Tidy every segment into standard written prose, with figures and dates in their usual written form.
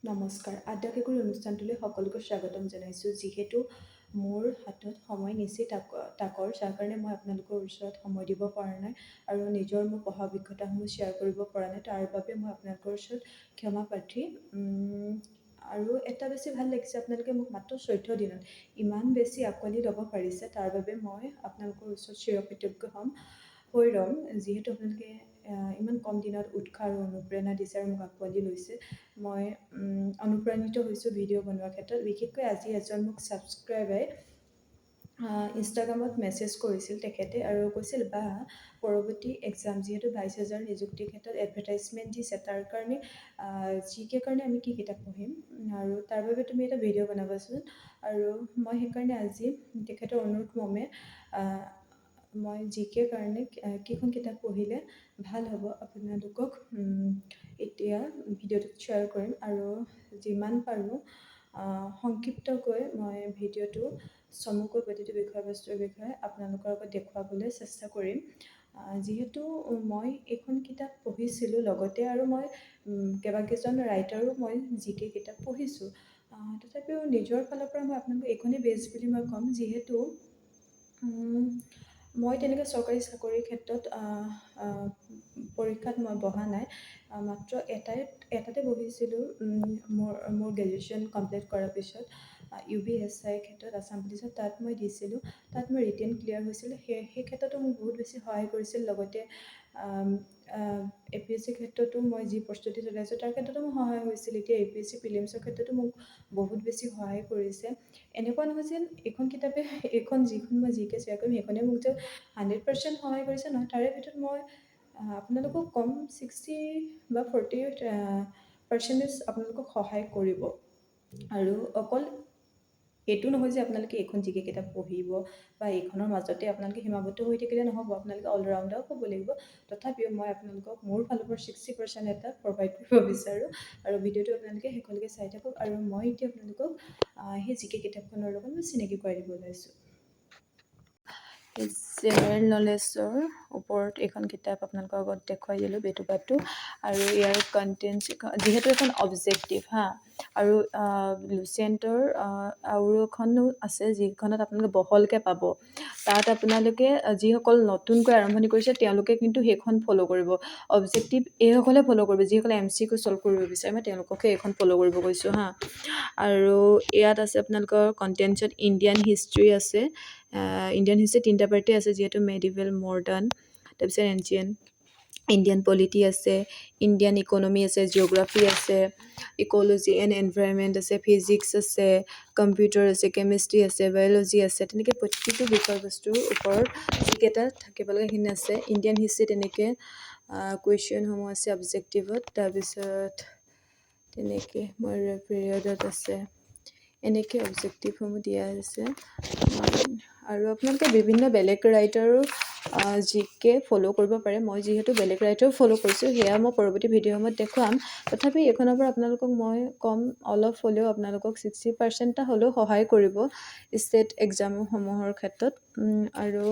নমস্কাৰ, আদ্য কেকুৰি অনুষ্ঠানটোলৈ সকলোকে স্বাগতম জনাইছোঁ। যিহেতু মোৰ হাতত সময় নিচেই তাকৰ, যাৰ কাৰণে মই আপোনালোকৰ ওচৰত সময় দিব পৰা নাই আৰু নিজৰ মোৰ পঢ়া অভিজ্ঞতাসমূহ শ্বেয়াৰ কৰিব পৰা নাই। তাৰ বাবে মই আপোনালোকৰ ওচৰত ক্ষমা প্ৰাৰ্থী। আৰু এটা বেছি ভাল লাগিছে, আপোনালোকে মোক মাত্ৰ 14 দিনত ইমান বেছি আঁকোৱালি ল'ব পাৰিছে। তাৰ বাবে মই আপোনালোকৰ ওচৰত চিৰকৃতজ্ঞ হৈ ৰ'ম, যিহেতু আপোনালোকে ইমান কম দিনত উৎসাহ আৰু অনুপ্ৰেৰণা দিছে আৰু মোক আঁকোৱালি লৈছে। মই অনুপ্ৰাণিত হৈছোঁ ভিডিঅ' বনোৱাৰ ক্ষেত্ৰত। বিশেষকৈ আজি এজন মোক ছাবস্ক্ৰাইবাৰে ইনষ্টাগ্ৰামত মেছেজ কৰিছিল তেখেতে আৰু কৈছিল বা পৰৱৰ্তী এক্সাম যিহেতু 22,000 নিযুক্তিৰ ক্ষেত্ৰত এডভাৰটাইজমেণ্ট দিছে, তাৰ কাৰণে জিকে কাৰণে আমি কি কিতাপ পঢ়িম আৰু তাৰ বাবে তুমি এটা ভিডিঅ' বনাবাচোন। আৰু মই সেইকাৰণে আজি তেখেতৰ অনুৰোধ মৰ্মে মই জিকে কাৰণে কেইখন কিতাপ পঢ়িলে ভাল হ'ব আপোনালোকক এতিয়া ভিডিঅ'টোত শ্বেয়াৰ কৰিম আৰু যিমান পাৰোঁ সংক্ষিপ্তকৈ মই ভিডিঅ'টো চমুকৈ প্ৰতিটো বিষয়বস্তুৰ বিষয়ে আপোনালোকৰ আগত দেখুৱাবলৈ চেষ্টা কৰিম। যিহেতু মই এইখন কিতাপ পঢ়িছিলোঁ, লগতে আৰু মই কেইবাকেইজন ৰাইটাৰো মই জিকে কিতাপ পঢ়িছোঁ। তথাপিও নিজৰ ফালৰ পৰা মই আপোনালোকক এইখনেই বেষ্ট বুলি মই ক'ম, যিহেতু মই তেনেকৈ চৰকাৰী চাকৰিৰ ক্ষেত্ৰত পৰীক্ষাত মই বহা নাই। মাত্ৰ এটাতে বহিছিলোঁ মোৰ গ্ৰেজুৱেশ্যন কমপ্লিট কৰাৰ পিছত। UPSI ক্ষেত্ৰত আছাম পুলিচত তাত মই দিছিলোঁ। তাত মই ৰিটেন ক্লিয়াৰ হৈছিলোঁ। সেই ক্ষেত্ৰতো মোক বহুত বেছি সহায় কৰিছিল। লগতে APSC ক্ষেত্ৰতো মই যি প্ৰস্তুতি চলাইছোঁ তাৰ ক্ষেত্ৰতো মোক সহায় হৈছিল। এতিয়া APSC প্ৰিলিমছৰ ক্ষেত্ৰতো মোক বহুত বেছি সহায় কৰিছে। এনেকুৱা নহয় যেন যিখন যিখন মই জিকে শ্বেয়াৰ কৰিম সেইখনে মোক যে 100% সহায় কৰিছে, নহয়। তাৰে ভিতৰত মই আপোনালোকক কম 60 বা 40% আপোনালোকক সহায় কৰিব। আৰু অকল এইটো নহয় যে আপোনালোকে এইখন জিকে কিতাপ পঢ়িব বা এইখনৰ মাজতে আপোনালোকে সীমাবদ্ধ হৈ থাকিলে নহ'ব, আপোনালোকে অলৰাউণ্ডাৰো হ'ব লাগিব। তথাপিও মই আপোনালোকক মোৰ ফালৰ পৰা 60% এটা প্ৰভাইড কৰিব বিচাৰোঁ। আৰু ভিডিঅ'টো আপোনালোকে শেষলৈকে চাই থাকক। আৰু মই এতিয়া আপোনালোকক সেই জিকে কিতাপখনৰ লগত মই চিনাকি কৰাই দিব ওলাইছোঁ। জেনেৰেল নলেজৰ ওপৰত এইখন কিতাপ আপোনালোকৰ আগত দেখুৱাই দিলোঁ বেটুপাতটো। আৰু ইয়াৰ কণ্টেণ্টছ যিহেতু এখন অবজেক্টিভ আৰু লুচেণ্টৰ আৰু এখনো আছে যিখনত আপোনালোকে বহলকৈ পাব। তাত আপোনালোকে যিসকল নতুনকৈ আৰম্ভণি কৰিছে তেওঁলোকে কিন্তু সেইখন ফ'ল' কৰিব। অবজেক্টিভ এইসকলে ফ'ল' কৰিব যিসকলে MCQ ছল্ভ কৰিব বিচাৰে, মই তেওঁলোককে এইখন ফ'ল' কৰিব কৈছোঁ আৰু ইয়াত আছে আপোনালোকৰ কণ্টেণ্টছত ইণ্ডিয়ান হিষ্ট্ৰী আছে। ইণ্ডিয়ান হিষ্ট্ৰী 3টা পাৰ্টি আছে, যিহেতু মেডিভেল, মডাৰ্ণ, তাৰপিছত এনচিয়েণ্ট। ইণ্ডিয়ান পলিটি আছে, ইণ্ডিয়ান ইকনমি আছে, জিঅ'গ্ৰাফী আছে, ইক'লজি এণ্ড এনভাইৰনমেণ্ট আছে, ফিজিক্স আছে, কম্পিউটাৰ আছে, কেমিষ্ট্ৰি আছে, বায়'লজি আছে। তেনেকৈ প্ৰতিটো বিষয়বস্তুৰ ওপৰত যিকেইটা থাকিব লাগে সেইখিনি আছে। ইণ্ডিয়ান হিষ্ট্ৰী তেনেকৈ কুৱেশ্যনসমূহ আছে অবজেক্টিভত। তাৰপিছত তেনেকৈ মোৰ পিৰিয়ডত আছে, এনেকৈ অবজেক্টিভসমূহ দিয়া আছে। আৰু আপোনালোকে বিভিন্ন বেলেগ ৰাইটাৰো জিকে ফ'ল' কৰিব পাৰে। মই যিহেতু বেলেগ ৰাইটাৰো ফ'ল' কৰিছোঁ, সেয়া মই পৰৱৰ্তী ভিডিঅ'সমূহত দেখুৱাম। তথাপি এইখনৰ পৰা আপোনালোকক মই কম অলপ হ'লেও আপোনালোকক 60% এটা হ'লেও সহায় কৰিব ষ্টেট এক্সামসমূহৰ ক্ষেত্ৰত। আৰু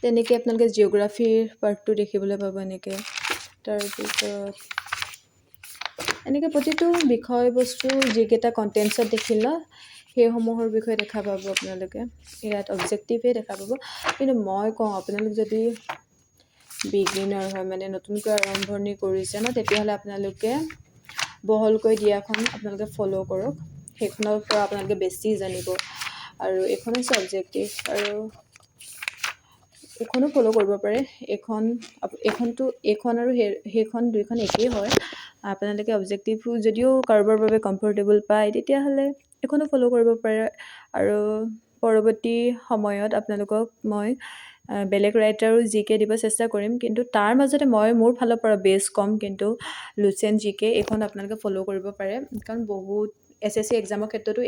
তেনেকৈ আপোনালোকে জিঅ'গ্ৰাফীৰ পাৰ্টটো দেখিবলৈ পাব এনেকৈ। তাৰপিছত এনেকৈ প্ৰতিটো বিষয়বস্তু যিকেইটা কণ্টেণ্টছত দেখিলে সেইসমূহৰ বিষয়ে দেখা পাব আপোনালোকে। ইয়াত অবজেক্টিভে দেখা পাব। কিন্তু মই কওঁ আপোনালোক যদি বিগিনাৰ হয়, মানে নতুনকৈ আৰম্ভণি কৰিছে তেতিয়াহ'লে আপোনালোকে বহলকৈ দিয়াখন আপোনালোকে ফ'ল' কৰক। সেইখনৰ পৰা আপোনালোকে বেছি জানিব। আৰু এইখন হৈছে অবজেক্টিভ আৰু এইখনো ফ'ল' কৰিব পাৰে। এইখন আৰু সেইখন দুইখন একেই হয়। আপোনালোকে অবজেক্টিভ যদিও কাৰোবাৰ বাবে কমফৰ্টেবল পায় তেতিয়াহ'লে এইখনো ফ'ল' কৰিব পাৰে। আৰু পৰৱৰ্তী সময়ত আপোনালোকক মই বেলেগ ৰাইটাৰো জিকে দিব চেষ্টা কৰিম, কিন্তু তাৰ মাজতে মই মোৰ ফালৰ পৰা বেষ্ট ক'ম। কিন্তু লুচেণ্ট জিকে এইখন আপোনালোকে ফ'ল' কৰিব পাৰে, কাৰণ বহুত SSC এক্সামৰ ক্ষেত্ৰতো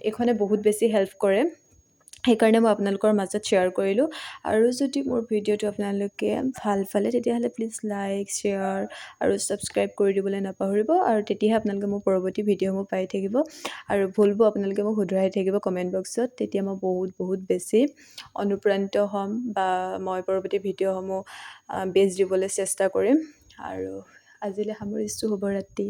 এইখনে বহুত বেছি হেল্প কৰে। সেইকাৰণে মই আপোনালোকৰ মাজত শ্বেয়াৰ কৰিলোঁ। আৰু যদি মোৰ ভিডিঅ'টো আপোনালোকে ভাল পালে তেতিয়াহ'লে প্লিজ লাইক, শ্বেয়াৰ আৰু ছাবস্ক্ৰাইব কৰি দিবলৈ নাপাহৰিব। আৰু তেতিয়াহে আপোনালোকে মোৰ পৰৱৰ্তী ভিডিঅ'সমূহ পাই থাকিব। আৰু ভুলবোৰ আপোনালোকে মোক শুধৰাই থাকিব কমেণ্ট বক্সত। তেতিয়া মই বহুত বেছি অনুপ্ৰাণিত হ'ম বা মই পৰৱৰ্তী ভিডিঅ'সমূহ বেষ্ট দিবলৈ চেষ্টা কৰিম। আৰু আজিলৈ সামৰিছোঁ। শুভৰাত্ৰি।